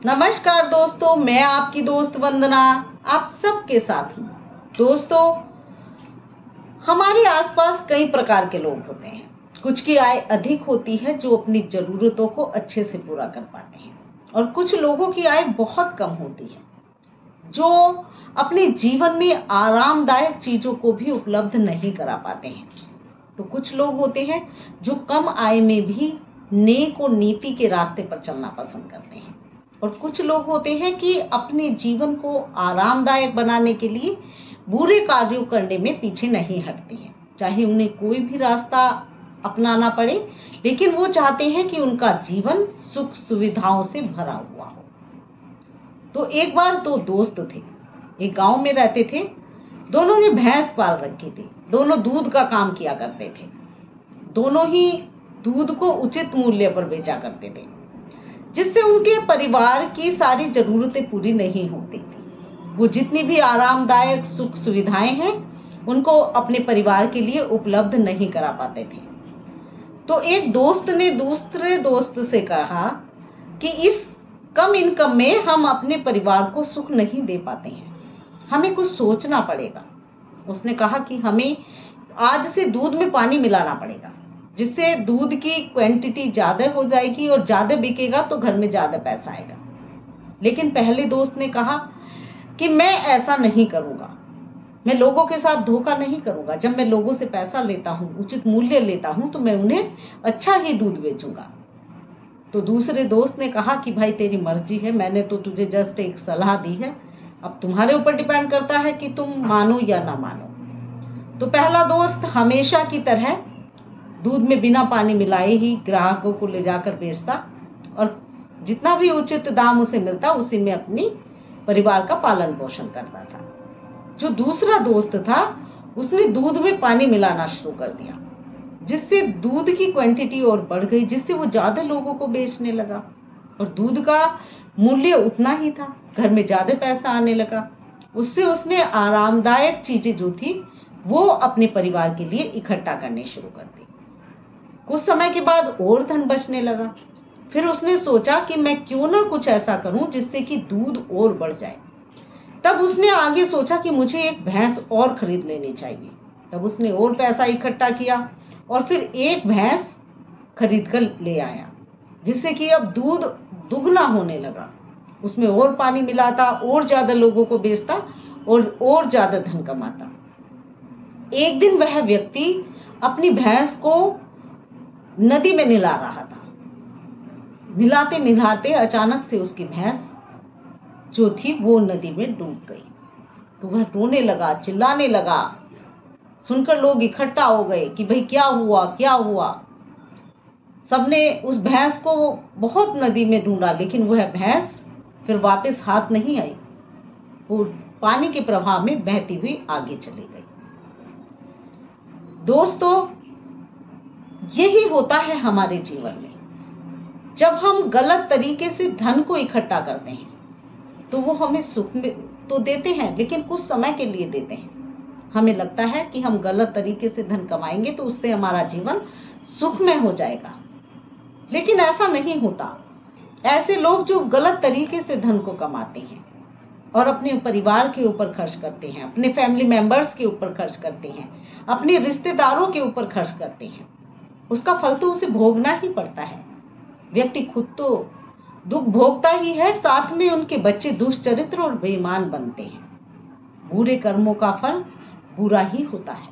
नमस्कार दोस्तों, मैं आपकी दोस्त वंदना आप सबके साथ हूँ। दोस्तों, हमारे आसपास कई प्रकार के लोग होते हैं। कुछ की आय अधिक होती है जो अपनी जरूरतों को अच्छे से पूरा कर पाते हैं, और कुछ लोगों की आय बहुत कम होती है जो अपने जीवन में आरामदायक चीजों को भी उपलब्ध नहीं करा पाते हैं। तो कुछ लोग होते हैं जो कम आय में भी नेक और नीति के रास्ते पर चलना पसंद करते हैं, और कुछ लोग होते हैं कि अपने जीवन को आरामदायक बनाने के लिए बुरे कार्यों करने में पीछे नहीं हटते हैं, चाहे उन्हें कोई भी रास्ता अपनाना पड़े, लेकिन वो चाहते हैं कि उनका जीवन सुख सुविधाओं से भरा हुआ हो। तो एक बार दो दोस्त थे, एक गांव में रहते थे। दोनों ने भैंस पाल रखी थी। दोनों दूध का काम किया करते थे। दोनों ही दूध को उचित मूल्य पर बेचा करते थे, जिससे उनके परिवार की सारी जरूरतें पूरी नहीं होती थी। वो जितनी भी आरामदायक सुख सुविधाएं हैं उनको अपने परिवार के लिए उपलब्ध नहीं करा पाते थे। तो एक दोस्त ने दूसरे दोस्त से कहा कि इस कम इनकम में हम अपने परिवार को सुख नहीं दे पाते हैं, हमें कुछ सोचना पड़ेगा। उसने कहा कि हमें आज से दूध में पानी मिलाना पड़ेगा, जिससे दूध की क्वांटिटी ज्यादा हो जाएगी और ज्यादा बिकेगा तो घर में ज्यादा पैसा आएगा। लेकिन पहले दोस्त ने कहा कि मैं ऐसा नहीं करूंगा, मैं लोगों के साथ धोखा नहीं करूंगा। जब मैं लोगों से पैसा लेता हूं, उचित मूल्य लेता हूं, तो मैं उन्हें अच्छा ही दूध बेचूंगा। तो दूसरे दोस्त ने कहा कि भाई तेरी मर्जी है, मैंने तो तुझे जस्ट एक सलाह दी है, अब तुम्हारे ऊपर डिपेंड करता है कि तुम मानो या ना मानो। तो पहला दोस्त हमेशा की तरह दूध में बिना पानी मिलाए ही ग्राहकों को ले जाकर बेचता, और जितना भी उचित दाम उसे मिलता उसी में अपनी परिवार का पालन पोषण करता था। जो दूसरा दोस्त था उसने दूध में पानी मिलाना शुरू कर दिया, जिससे दूध की क्वांटिटी और बढ़ गई, जिससे वो ज्यादा लोगों को बेचने लगा और दूध का मूल्य उतना ही था, घर में ज्यादा पैसा आने लगा। उससे उसने आरामदायक चीजें जो थी वो अपने परिवार के लिए इकट्ठा करने शुरू कर दी। कुछ समय के बाद और धन बचने लगा। फिर उसने सोचा कि मैं क्यों ना कुछ ऐसा करूं जिससे कि दूध और बढ़ जाए। तब उसने आगे सोचा कि मुझे एक भैंस और खरीद लेनी चाहिए। तब उसने और पैसा इकट्ठा किया और फिर एक भैंस खरीद कर ले आया, जिससे कि अब दूध दुगना होने लगा। उसमें और पानी मिलाता, और ज्यादा लोगों को बेचता और ज्यादा धन कमाता। एक दिन वह व्यक्ति अपनी भैंस को नदी में नहला रहा था। नहलाते नहलाते अचानक से उसकी भैंस जो थी वो नदी में डूब गई। तो वह रोने लगा, चिल्लाने लगा। सुनकर लोग इकट्ठा हो गए कि भाई क्या हुआ क्या हुआ। सबने उस भैंस को बहुत नदी में ढूंढा, लेकिन वह भैंस फिर वापस हाथ नहीं आई। वो पानी के प्रवाह में बहती हुई आगे चली गई। दोस्तों, यही होता है हमारे जीवन में। जब हम गलत तरीके से धन को इकट्ठा करते हैं तो वो हमें सुख में तो देते हैं, लेकिन कुछ समय के लिए देते हैं। हमें लगता है कि हम गलत तरीके से धन कमाएंगे तो उससे हमारा जीवन सुखमय हो जाएगा, लेकिन ऐसा नहीं होता। ऐसे लोग जो गलत तरीके से धन को कमाते हैं और अपने परिवार के ऊपर खर्च करते हैं, अपने फैमिली मेंबर्स के ऊपर खर्च करते हैं, अपने रिश्तेदारों के ऊपर खर्च करते हैं, उसका फल तो उसे भोगना ही पड़ता है। व्यक्ति खुद तो दुख भोगता ही है, साथ में उनके बच्चे दुष्चरित्र और बेईमान बनते हैं। बुरे कर्मों का फल बुरा ही होता है।